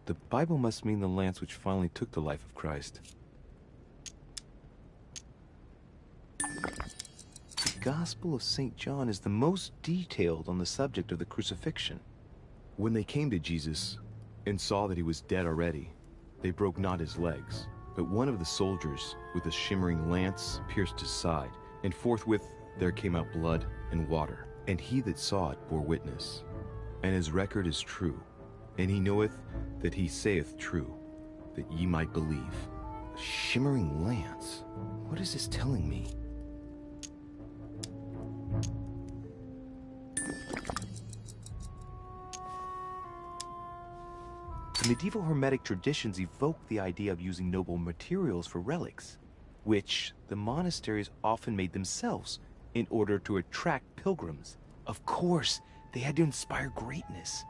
The Bible must mean the lance which finally took the life of Christ. The Gospel of St. John is the most detailed on the subject of the crucifixion. When they came to Jesus and saw that he was dead already, they broke not his legs, but one of the soldiers with a shimmering lance pierced his side, and forthwith there came out blood and water. And he that saw it bore witness, and his record is true, and he knoweth that he saith true, that ye might believe. A shimmering lance? What is this telling me? The medieval Hermetic traditions evoke the idea of using noble materials for relics, which the monasteries often made themselves in order to attract pilgrims. Of course, they had to inspire greatness.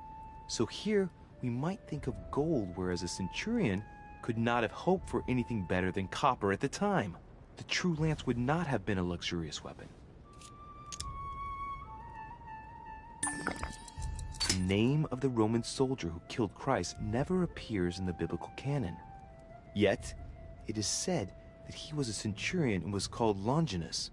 So here, we might think of gold, whereas a centurion could not have hoped for anything better than copper at the time. The true lance would not have been a luxurious weapon. The name of the Roman soldier who killed Christ never appears in the biblical canon. Yet, it is said that he was a centurion and was called Longinus.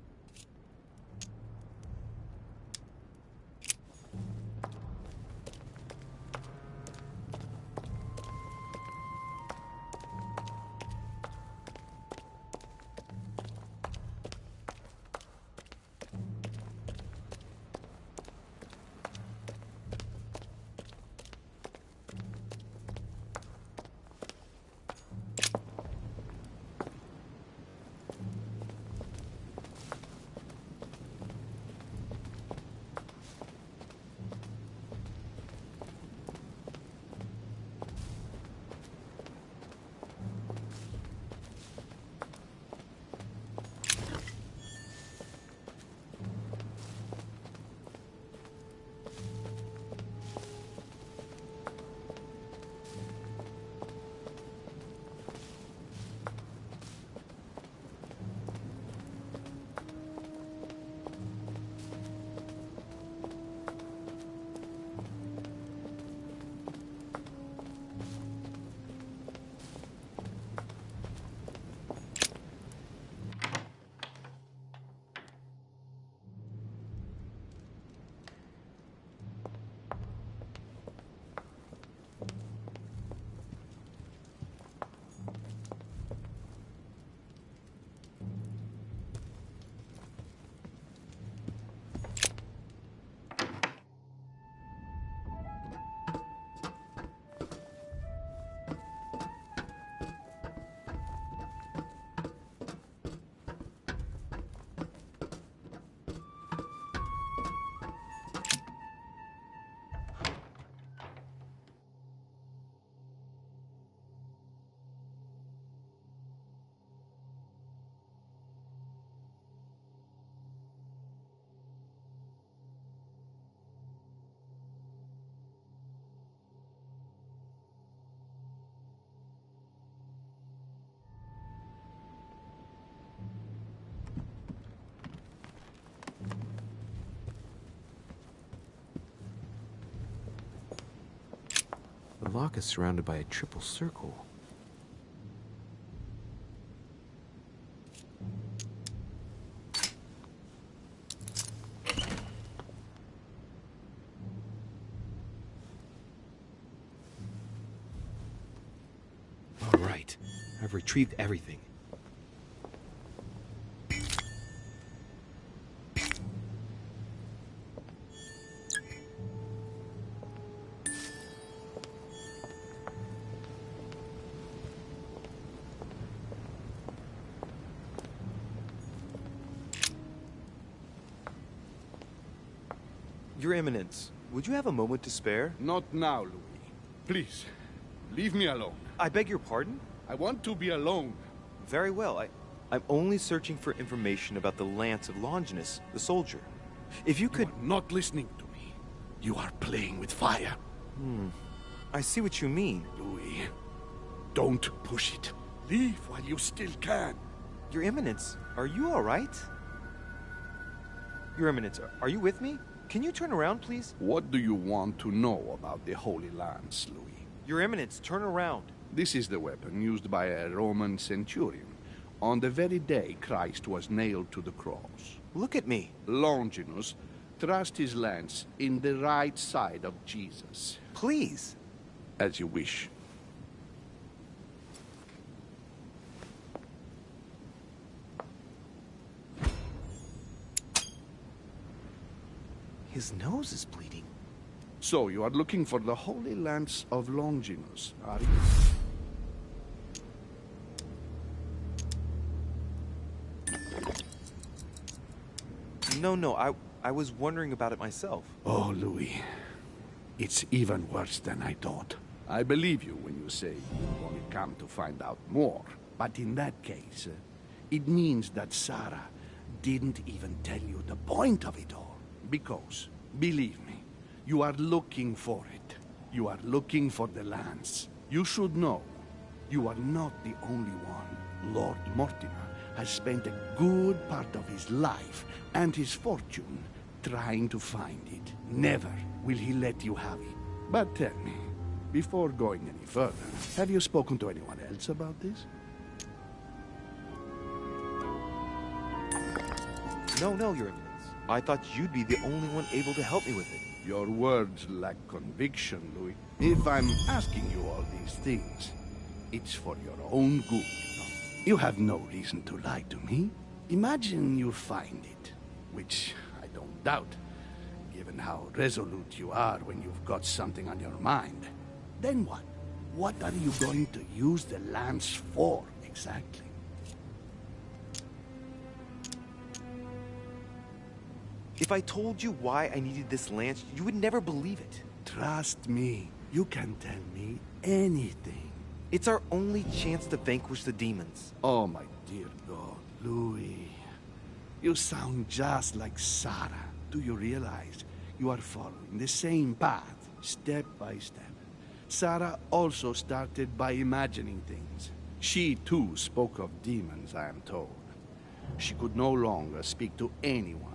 The lock is surrounded by a triple circle. All right, I've retrieved everything. Your Eminence, would you have a moment to spare? Not now, Louis. Please, leave me alone. I beg your pardon? I want to be alone. Very well. I'm only searching for information about the lance of Longinus, the soldier. If you could... You are not listening to me. You are playing with fire. I see what you mean. Louis, don't push it. Leave while you still can. Your Eminence, are you all right? Your Eminence, are you with me? Can you turn around, please? What do you want to know about the Holy Lance, Louis? Your Eminence, turn around. This is the weapon used by a Roman centurion on the very day Christ was nailed to the cross. Look at me. Longinus thrust his lance in the right side of Jesus. Please. As you wish. His nose is bleeding. So, you are looking for the Holy Lance of Longinus, are you? No, I was wondering about it myself. Oh, Louis. It's even worse than I thought. I believe you when you say you've only come to find out more. But in that case, it means that Sarah didn't even tell you the point of it all. Because, believe me, you are looking for it. You are looking for the lance. You should know, you are not the only one. Lord Mortimer has spent a good part of his life and his fortune trying to find it. Never will he let you have it. But tell me, before going any further, have you spoken to anyone else about this? No, Your Eminence. I thought you'd be the only one able to help me with it. Your words lack conviction, Louis. If I'm asking you all these things, it's for your own good, you know. You have no reason to lie to me. Imagine you find it, which I don't doubt, given how resolute you are when you've got something on your mind. Then what? What are you going to use the lance for, exactly? If I told you why I needed this lance, you would never believe it. Trust me, you can tell me anything. It's our only chance to vanquish the demons. Oh, my dear God, Louis. You sound just like Sarah. Do you realize you are following the same path, step by step? Sarah also started by imagining things. She, too, spoke of demons, I am told. She could no longer speak to anyone,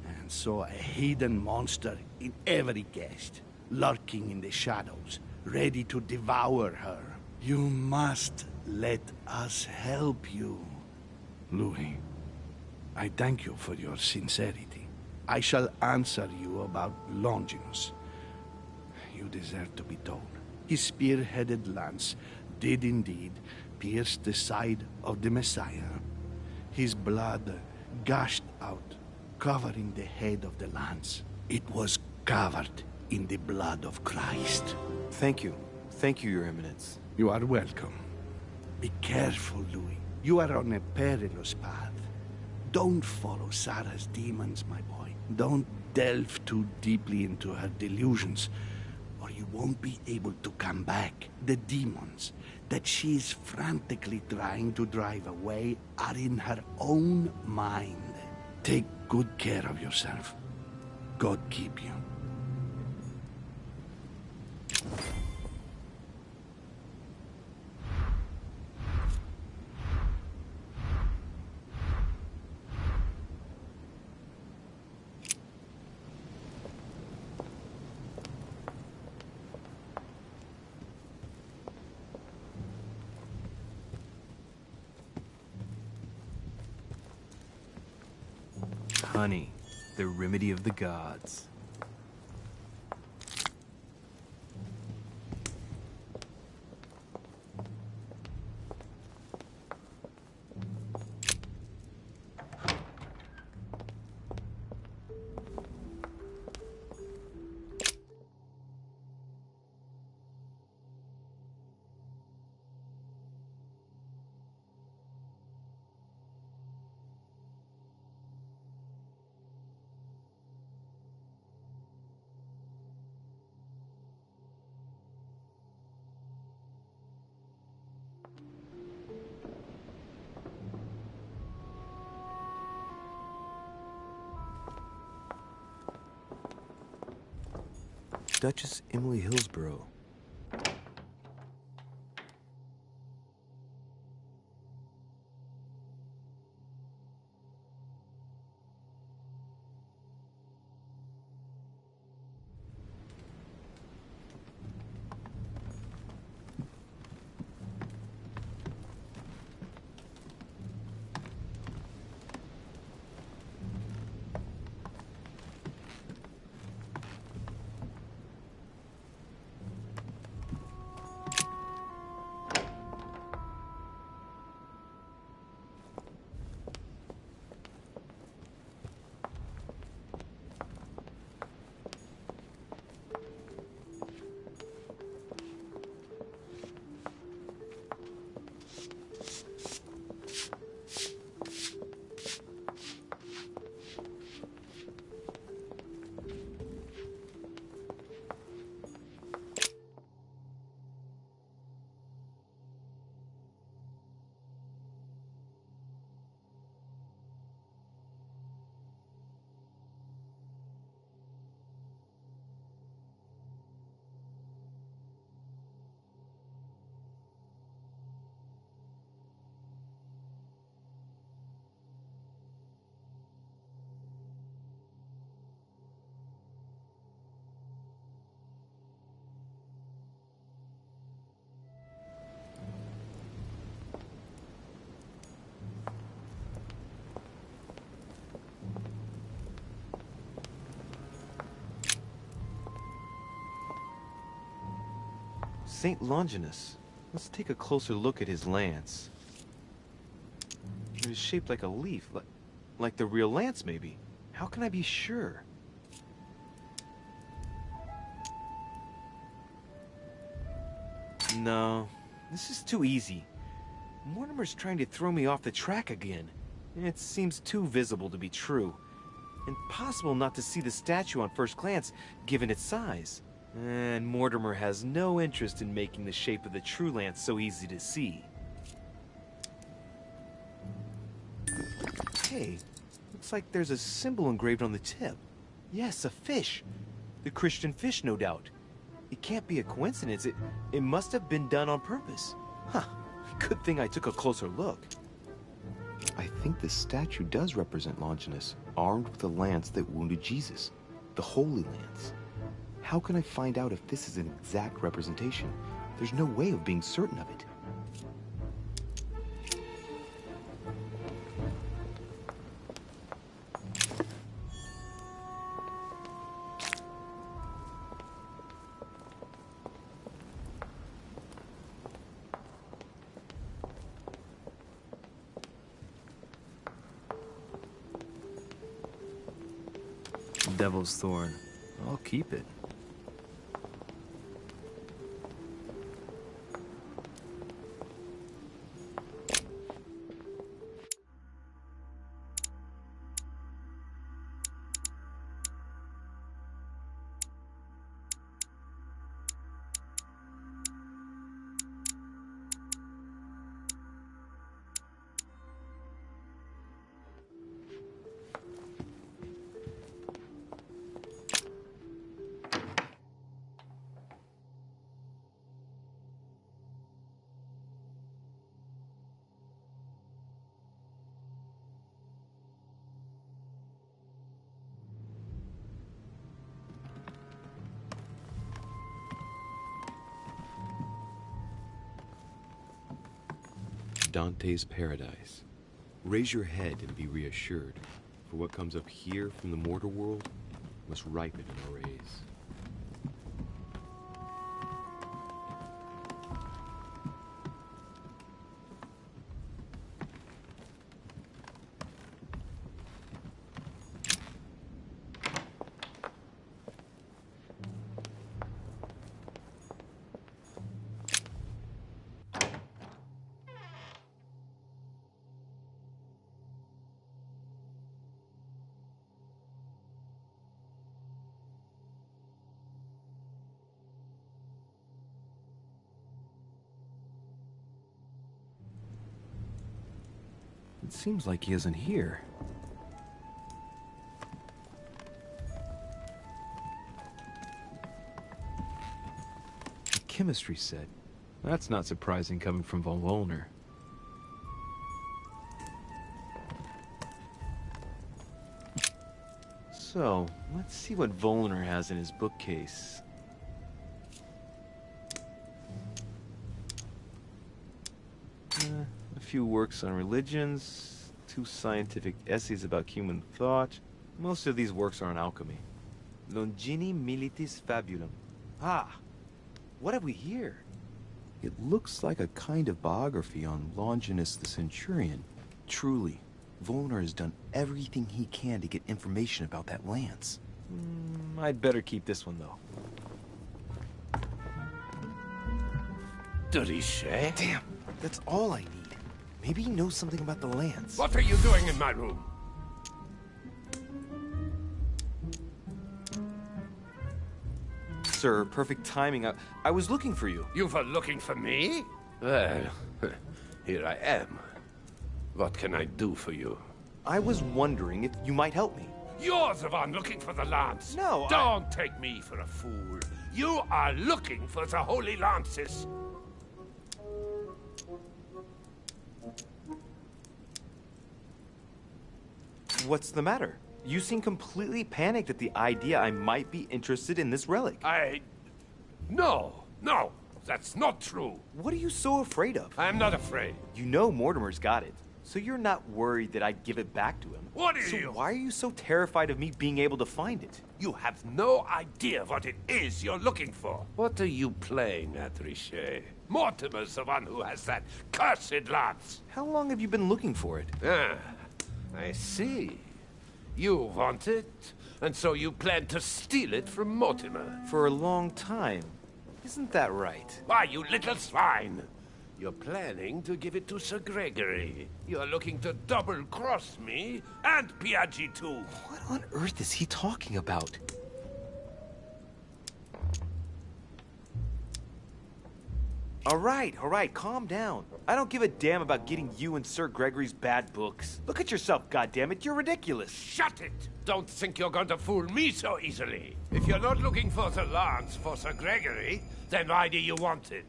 and saw a hidden monster in every guest, lurking in the shadows, ready to devour her. You must let us help you. Louis, I thank you for your sincerity. I shall answer you about Longinus. You deserve to be told. His spear-headed lance did indeed pierce the side of the Messiah. His blood gushed out, covering the head of the lance. It was covered in the blood of Christ. Thank you. Thank you, Your Eminence. You are welcome. Be careful, Louis. You are on a perilous path. Don't follow Sarah's demons, my boy. Don't delve too deeply into her delusions, or you won't be able to come back. The demons that she is frantically trying to drive away are in her own mind. Take good care of yourself. God keep you. Honey, the remedy of the gods. Duchess Emily Hillsborough. Saint Longinus. Let's take a closer look at his lance. It is shaped like a leaf, like the real lance, maybe. How can I be sure? No, this is too easy. Mortimer's trying to throw me off the track again. It seems too visible to be true. Impossible not to see the statue on first glance, given its size. And Mortimer has no interest in making the shape of the true lance so easy to see. Hey, looks like there's a symbol engraved on the tip. Yes, a fish. The Christian fish, no doubt. It can't be a coincidence. It must have been done on purpose. Huh. Good thing I took a closer look. I think this statue does represent Longinus, armed with the lance that wounded Jesus. The Holy Lance. How can I find out if this is an exact representation? There's no way of being certain of it. Devil's Thorn. I'll keep it. Dante's Paradise. Raise your head and be reassured, for what comes up here from the mortal world must ripen in our rays. It seems like he isn't here. A chemistry set. That's not surprising coming from von Wöllner. So, let's see what Wöllner has in his bookcase. A few works on religions, 2 scientific essays about human thought. Most of these works are on alchemy. Longini Militis Fabulum. Ah, what have we here? It looks like a kind of biography on Longinus the Centurion. Truly, Wöllner has done everything he can to get information about that lance. I'd better keep this one, though. Did he say? Damn, that's all I need. Maybe he knows something about the lance. What are you doing in my room? Sir, perfect timing. I was looking for you. You were looking for me? Well, here I am. What can I do for you? I was wondering if you might help me. You're the one looking for the lance. No, Don't take me for a fool. You are looking for the holy lances. What's the matter? You seem completely panicked at the idea I might be interested in this relic. No, that's not true. What are you so afraid of? I am not afraid. You know Mortimer's got it. So you're not worried that I'd give it back to him? What are So you? why are you so terrified of me being able to find it? You have no idea what it is you're looking for. What are you playing at, Richet? Mortimer's the one who has that cursed lance. How long have you been looking for it? Ah, I see. You want it, and so you plan to steal it from Mortimer. For a long time. Isn't that right? Why, you little swine! You're planning to give it to Sir Gregory. You're looking to double-cross me and Piaggi too. What on earth is he talking about? All right, calm down. I don't give a damn about getting you and Sir Gregory's bad books. Look at yourself, goddammit, you're ridiculous. Shut it! Don't think you're going to fool me so easily. If you're not looking for the lance for Sir Gregory, then why do you want it?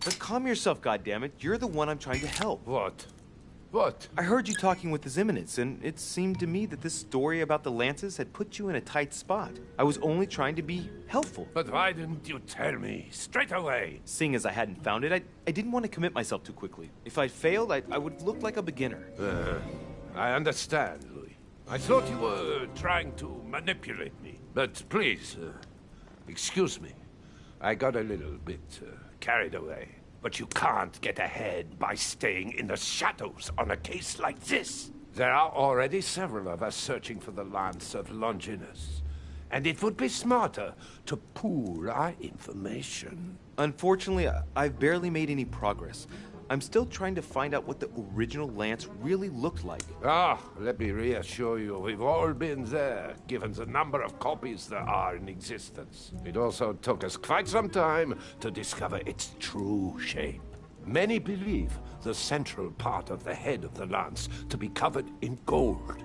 But calm yourself, goddammit. You're the one I'm trying to help. What? What? I heard you talking with His Eminence, and it seemed to me that this story about the lances had put you in a tight spot. I was only trying to be helpful. But why didn't you tell me straight away? Seeing as I hadn't found it, I didn't want to commit myself too quickly. If I failed, I would look like a beginner. I understand, Louis. I thought you were trying to manipulate me. But please, excuse me. I got a little bit carried away. But you can't get ahead by staying in the shadows on a case like this. There are already several of us searching for the lance of Longinus. And it would be smarter to pool our information. Unfortunately, I've barely made any progress. I'm still trying to find out what the original lance really looked like. Let me reassure you, we've all been there, given the number of copies there are in existence. It also took us quite some time to discover its true shape. Many believe the central part of the head of the lance to be covered in gold,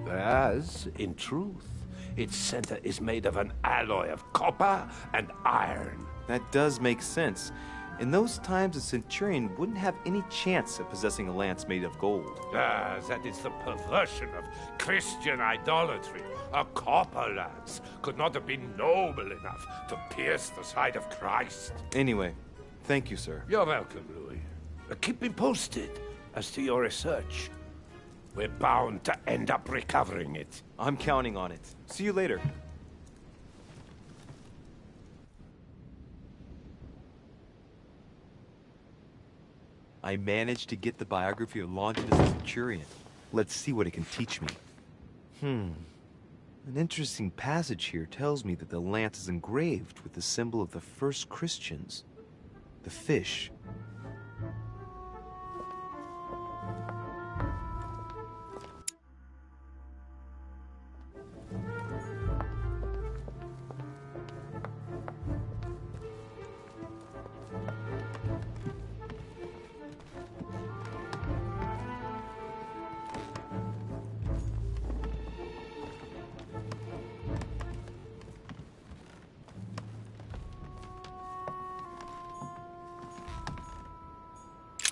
whereas, in truth, its center is made of an alloy of copper and iron. That does make sense. In those times, a centurion wouldn't have any chance of possessing a lance made of gold. That is the perversion of Christian idolatry. A copper lance could not have been noble enough to pierce the side of Christ. Anyway, thank you, sir. You're welcome, Louis. Keep me posted as to your research. We're bound to end up recovering it. I'm counting on it. See you later. I managed to get the biography of Longinus the Centurion. Let's see what it can teach me. An interesting passage here tells me that the lance is engraved with the symbol of the first Christians, the fish.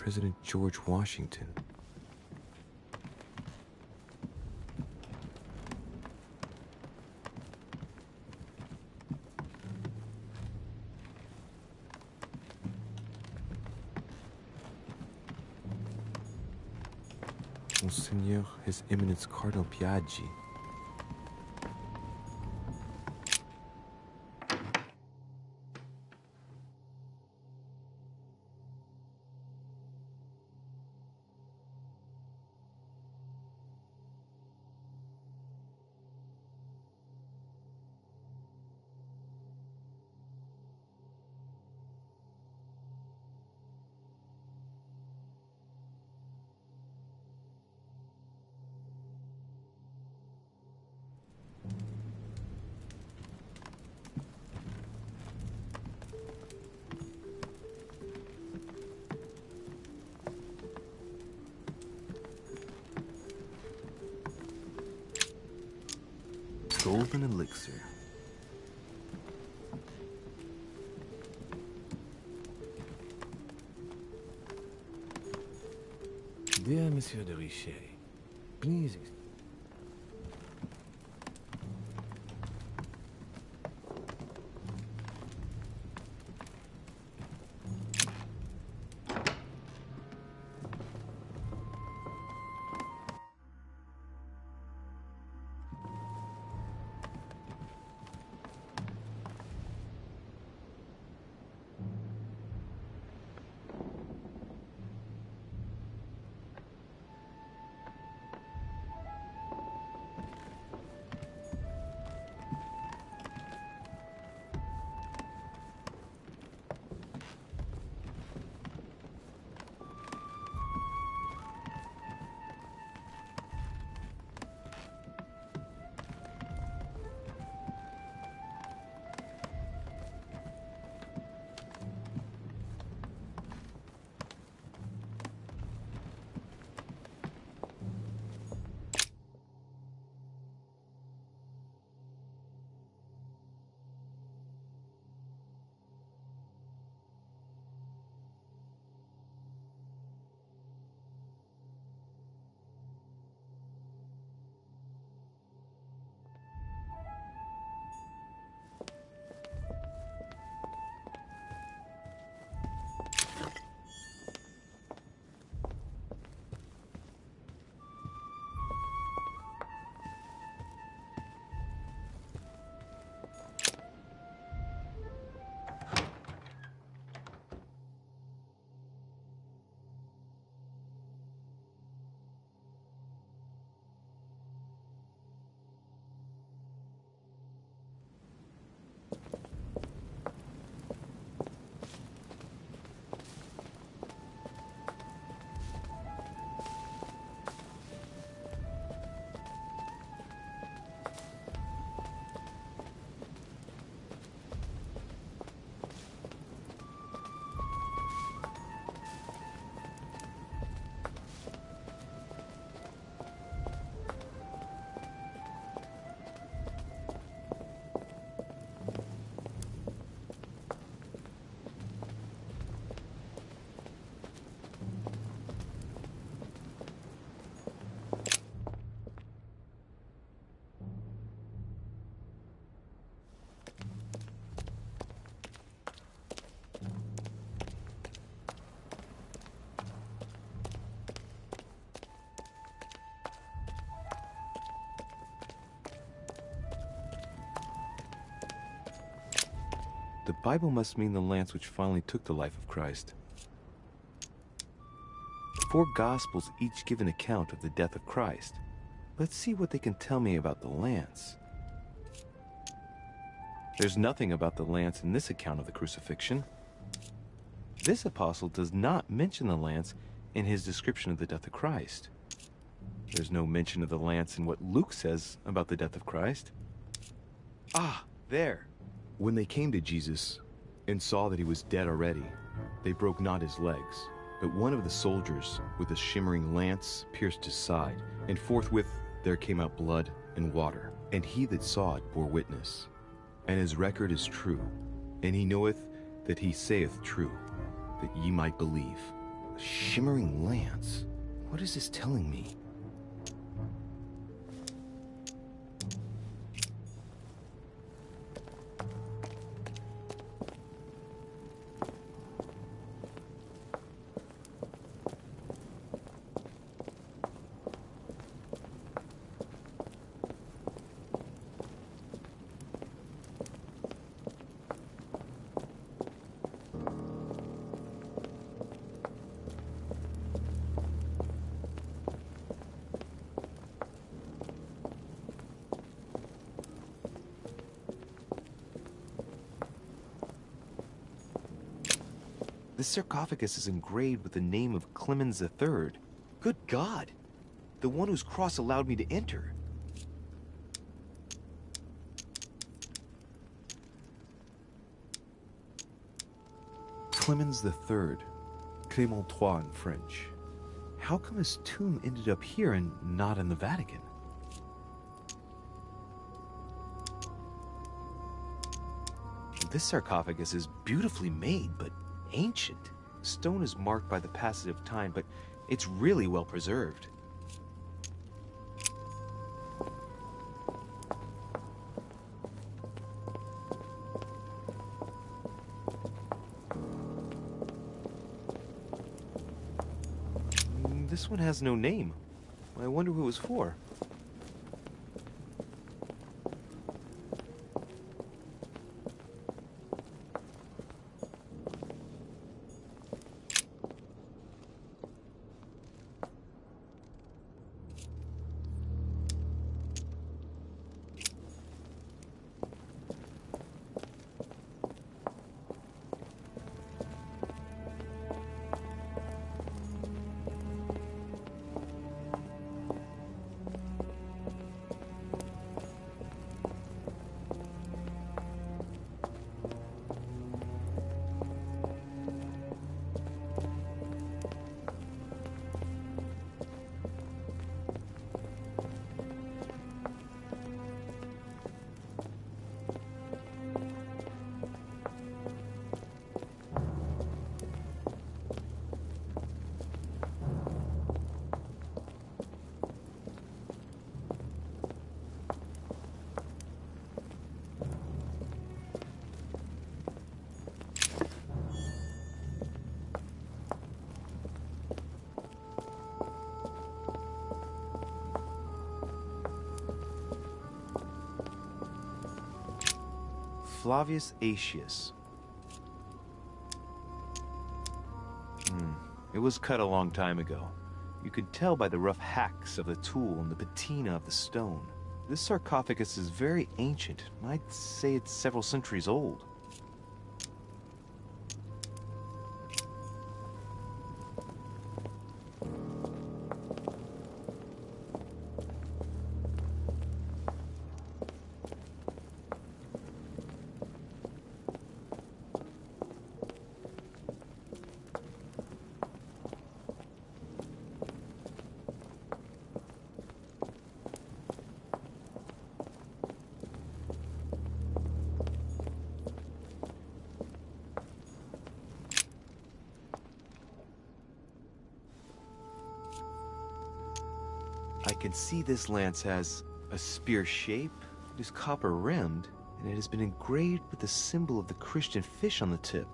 President George Washington. Monseigneur, His Eminence Cardinal Piaggi. Golden elixir. Dear Monsieur de Richet, please. Bible must mean the lance which finally took the life of Christ. 4 Gospels each give an account of the death of Christ. Let's see what they can tell me about the lance. There's nothing about the lance in this account of the crucifixion. This apostle does not mention the lance in his description of the death of Christ. There's no mention of the lance in what Luke says about the death of Christ. Ah, there. When they came to Jesus and saw that he was dead already, they broke not his legs, but one of the soldiers with a shimmering lance pierced his side, and forthwith there came out blood and water. And he that saw it bore witness, and his record is true, and he knoweth that he saith true, that ye might believe. A shimmering lance? What is this telling me? This sarcophagus is engraved with the name of Clemens III. Good God! The one whose cross allowed me to enter. Clemens III, Clément III in French. How come his tomb ended up here and not in the Vatican? This sarcophagus is beautifully made, but ancient. Stone is marked by the passage of time, but it's really well preserved. This one has no name. I wonder who it was for. Flavius Aetius. It was cut a long time ago. You could tell by the rough hacks of the tool and the patina of the stone. This sarcophagus is very ancient. I'd say it's several centuries old. I can see this lance has a spear shape, it is copper rimmed, and it has been engraved with the symbol of the Christian fish on the tip.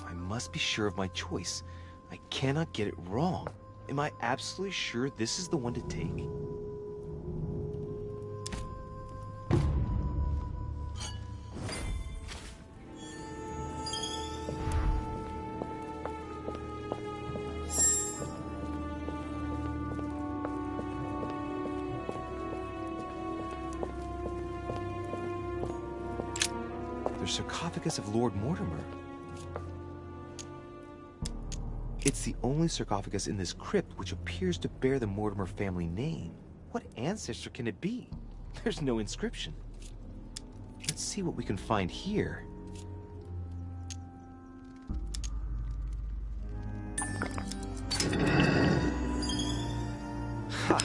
I must be sure of my choice. I cannot get it wrong. Am I absolutely sure this is the one to take? The sarcophagus of Lord Mortimer. It's the only sarcophagus in this crypt which appears to bear the Mortimer family name. What ancestor can it be? There's no inscription. Let's see what we can find here. Ha!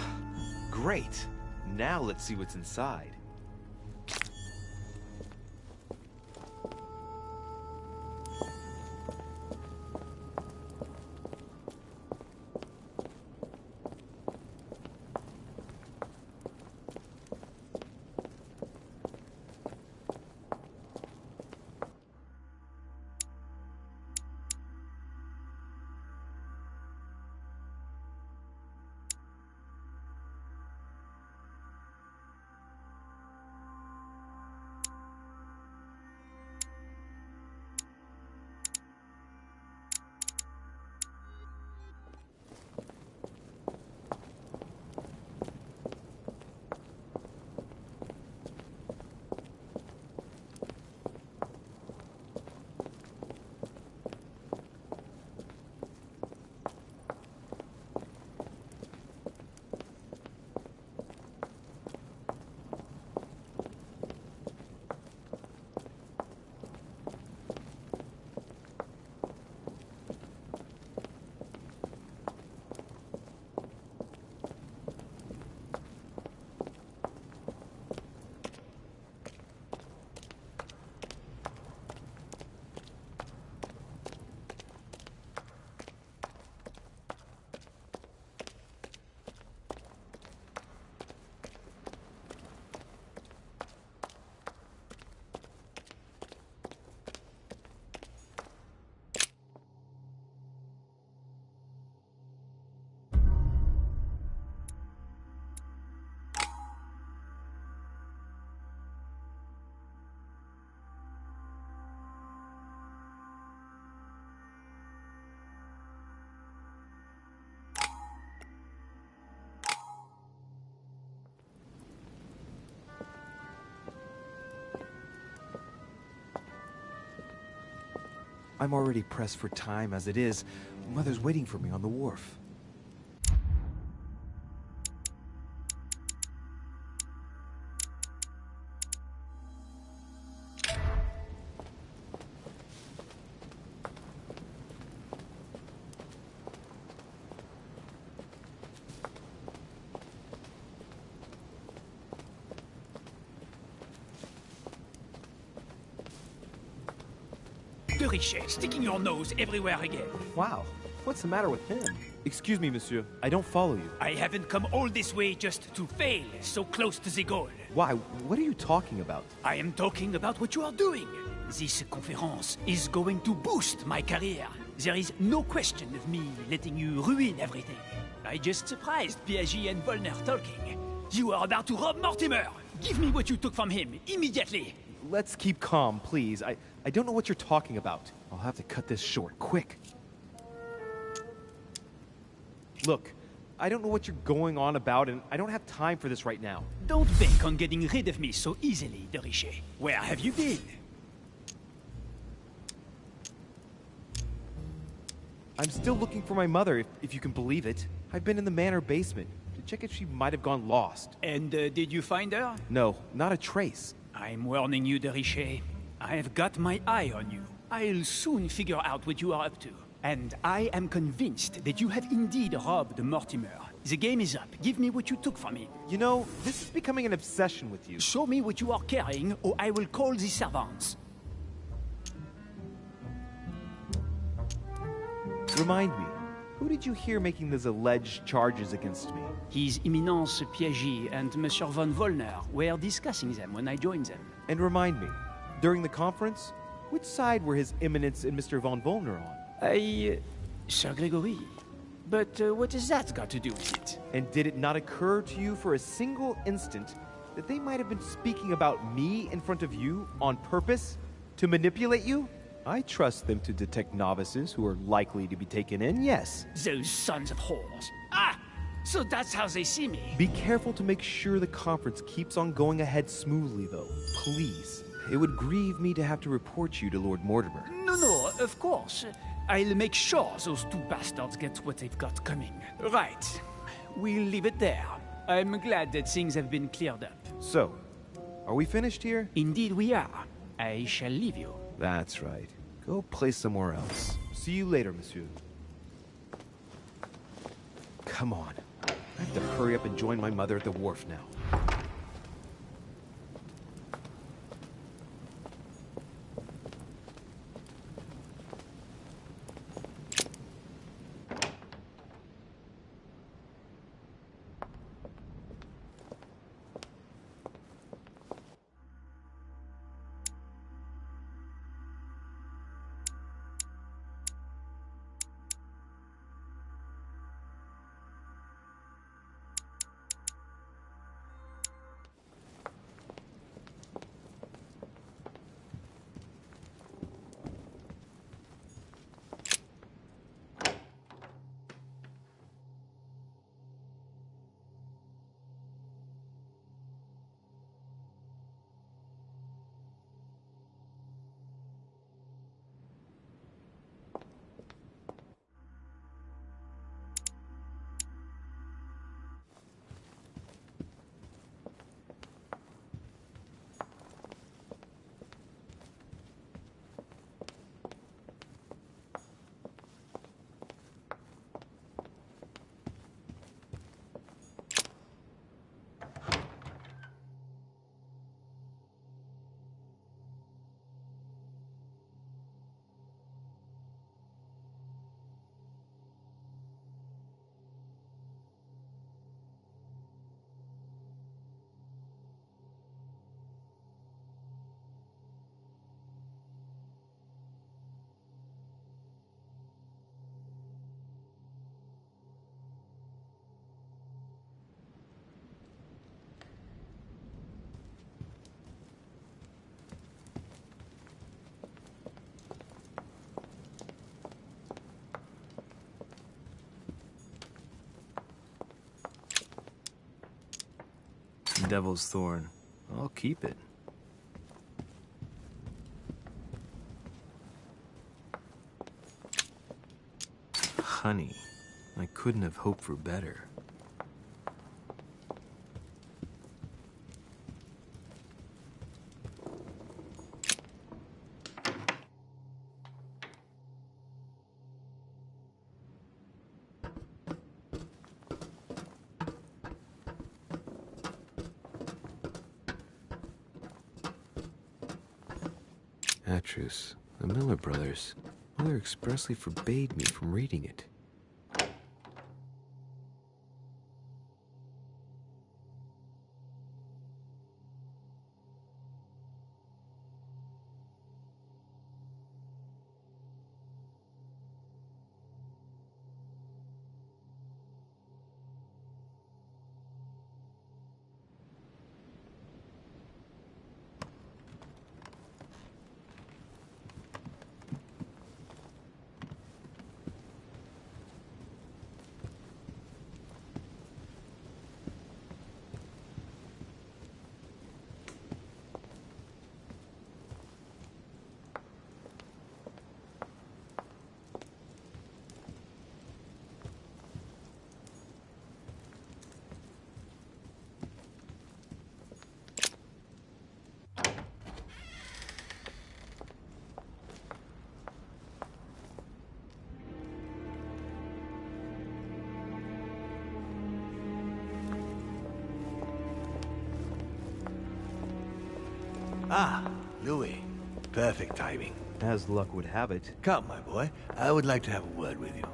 Great! Now let's see what's inside. I'm already pressed for time as it is. Mother's waiting for me on the wharf. De Richet, sticking your nose everywhere again. Wow, what's the matter with him? Excuse me, monsieur. I don't follow you. I haven't come all this way just to fail so close to the goal. Why? What are you talking about? I am talking about what you are doing. This conference is going to boost my career. There is no question of me letting you ruin everything. I just surprised Piaget and Volner talking. You are about to rob Mortimer. Give me what you took from him, immediately. Let's keep calm, please. I don't know what you're talking about. I'll have to cut this short, quick. Look, I don't know what you're going on about, and I don't have time for this right now. Don't bank on getting rid of me so easily, De Richet. Where have you been? I'm still looking for my mother, if you can believe it. I've been in the manor basement to check if she might have gone lost. And did you find her? No, not a trace. I'm warning you, De Richet. I've got my eye on you. I'll soon figure out what you are up to. And I am convinced that you have indeed robbed Mortimer. The game is up. Give me what you took from him. You know, this is becoming an obsession with you. Show me what you are carrying, or I will call the servants. Remind me, who did you hear making these alleged charges against me? His Eminence Piaget and Monsieur von Volner were discussing them when I joined them. And remind me, during the conference, which side were His Eminence and Mr. von Volner on? Sir Gregory. But what has that got to do with it? And did it not occur to you for a single instant that they might have been speaking about me in front of you on purpose? To manipulate you? I trust them to detect novices who are likely to be taken in, yes. Those sons of whores. Ah! So that's how they see me. Be careful to make sure the conference keeps on going ahead smoothly, though. Please. It would grieve me to have to report you to Lord Mortimer. No, of course. I'll make sure those two bastards get what they've got coming. Right. We'll leave it there. I'm glad that things have been cleared up. So, are we finished here? Indeed we are. I shall leave you. That's right. Go play somewhere else. See you later, monsieur. Come on. I have to hurry up and join my mother at the wharf now. Devil's thorn. I'll keep it. Honey. I couldn't have hoped for better. Atrus, the Miller brothers. Mother expressly forbade me from reading it. Ah, Louis. Perfect timing. As luck would have it. Come, my boy. I would like to have a word with you.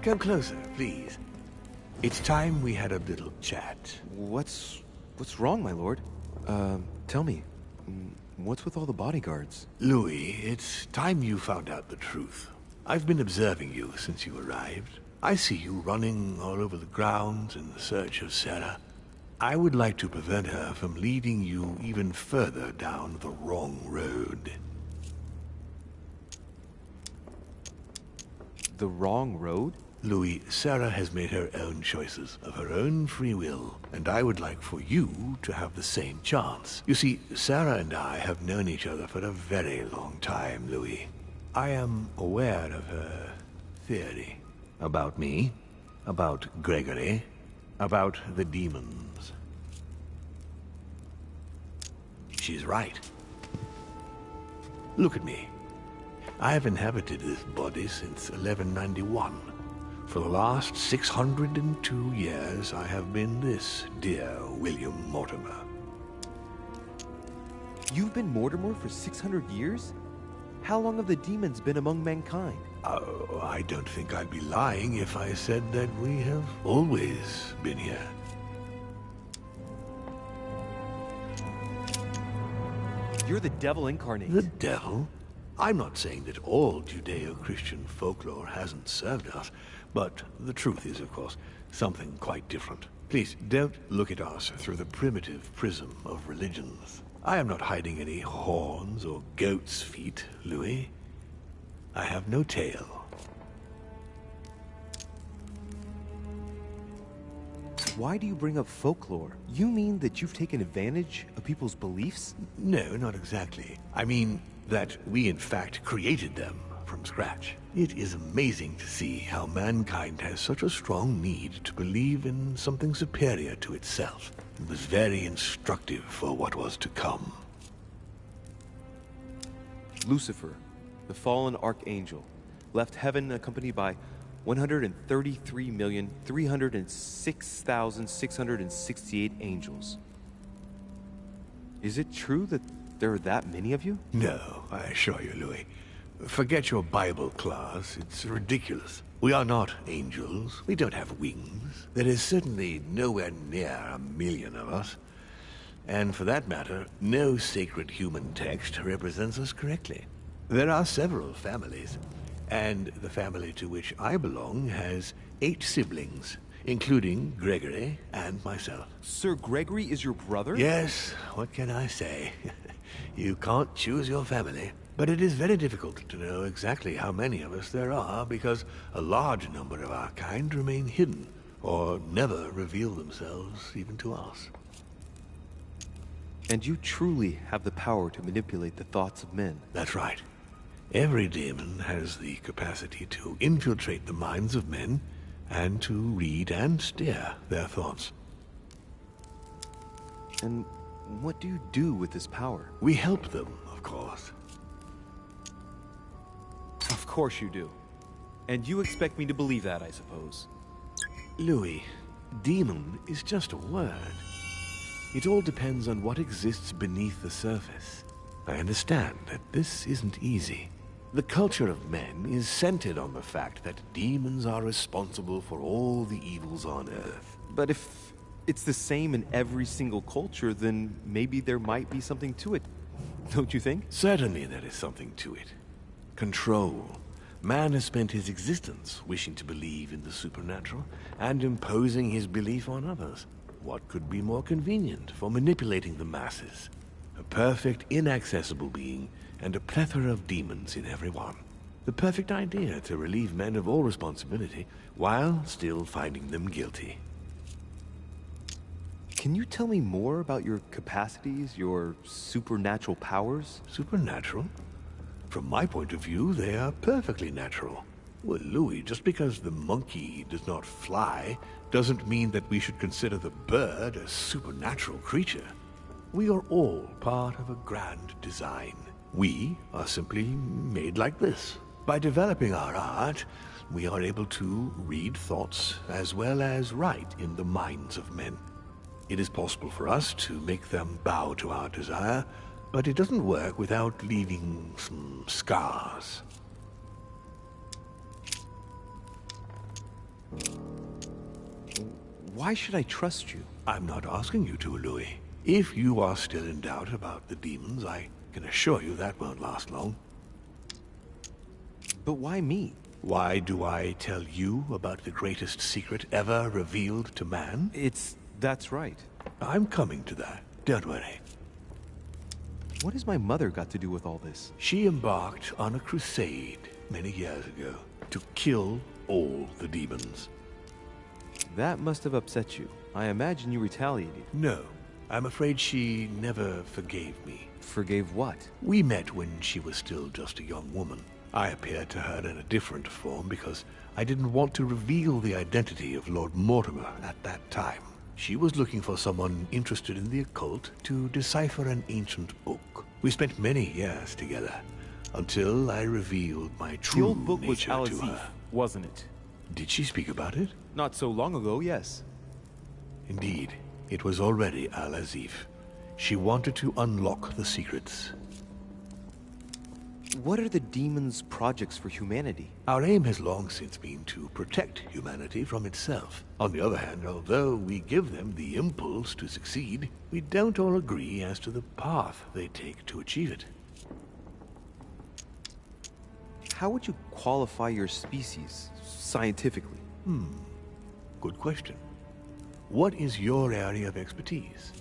Come closer, please. It's time we had a little chat. What's wrong, my lord? Tell me. What's with all the bodyguards? Louis, it's time you found out the truth. I've been observing you since you arrived. I see you running all over the grounds in search of Sarah. I would like to prevent her from leading you even further down the wrong road. the wrong road? Louis, Sarah has made her own choices of her own free will, and I would like for you to have the same chance. You see, Sarah and I have known each other for a very long time, Louis. I am aware of her theory. About me, about Gregory, about the demons. She's right. Look at me. I have inhabited this body since 1191. For the last 602 years, I have been this dear William Mortimer. You've been Mortimer for 600 years? How long have the demons been among mankind? Oh, I don't think I'd be lying if I said that we have always been here. You're the devil incarnate. The devil? I'm not saying that all Judeo-Christian folklore hasn't served us, but the truth is, of course, something quite different. Please, don't look at us through the primitive prism of religions. I am not hiding any horns or goat's feet, Louis. I have no tail. Why do you bring up folklore? You mean that you've taken advantage of people's beliefs? No, not exactly. I mean that we in fact created them from scratch. It is amazing to see how mankind has such a strong need to believe in something superior to itself. It was very instructive for what was to come. Lucifer, the fallen archangel, left heaven accompanied by 133,306,668 angels. Is it true that there are that many of you? No, I assure you, Louis. Forget your Bible class. It's ridiculous. We are not angels. We don't have wings. There is certainly nowhere near 1,000,000 of us. And for that matter, no sacred human text represents us correctly. There are several families, and the family to which I belong has 8 siblings, including Gregory and myself. Sir Gregory is your brother? Yes, what can I say? You can't choose your family. But it is very difficult to know exactly how many of us there are, because a large number of our kind remain hidden, or never reveal themselves even to us. And you truly have the power to manipulate the thoughts of men. That's right. Every demon has the capacity to infiltrate the minds of men, and to read and steer their thoughts. And what do you do with this power? We help them, of course. Of course you do. And you expect me to believe that, I suppose. Louis, demon is just a word. It all depends on what exists beneath the surface. I understand that this isn't easy. The culture of men is centered on the fact that demons are responsible for all the evils on Earth. But if it's the same in every single culture, then maybe there might be something to it. Don't you think? Certainly there is something to it. Control. Man has spent his existence wishing to believe in the supernatural and imposing his belief on others. What could be more convenient for manipulating the masses? A perfect, inaccessible being and a plethora of demons in every one. The perfect idea to relieve men of all responsibility while still finding them guilty. Can you tell me more about your capacities, your supernatural powers? Supernatural? From my point of view, they are perfectly natural. Well, Louis, just because the monkey does not fly doesn't mean that we should consider the bird a supernatural creature. We are all part of a grand design. We are simply made like this. By developing our art, we are able to read thoughts as well as write in the minds of men. It is possible for us to make them bow to our desire, but it doesn't work without leaving some scars. Why should I trust you? I'm not asking you to, Louis. If you are still in doubt about the demons, I can assure you that won't last long. But why me? Why do I tell you about the greatest secret ever revealed to man? That's right. I'm coming to that. Don't worry. What has my mother got to do with all this? She embarked on a crusade many years ago. to kill all the demons. That must have upset you. I imagine you retaliated. No, I'm afraid she never forgave me. Forgave what? We met when she was still just a young woman. I appeared to her in a different form because I didn't want to reveal the identity of Lord Mortimer at that time. She was looking for someone interested in the occult to decipher an ancient book. We spent many years together until I revealed my true The old book was nature to her. wasn't it? Did she speak about it? Not so long ago, yes. Indeed, it was already Al-Azif. She wanted to unlock the secrets. What are the demons' projects for humanity? Our aim has long since been to protect humanity from itself. On the other hand, although we give them the impulse to succeed, we don't all agree as to the path they take to achieve it. How would you qualify your species, scientifically? Good question. What is your area of expertise?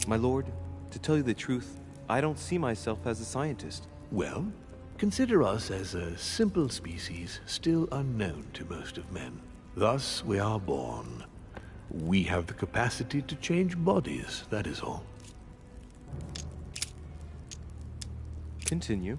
My lord, to tell you the truth, I don't see myself as a scientist. Well, consider us as a simple species still unknown to most of men. Thus we are born. We have the capacity to change bodies, that is all. Continue.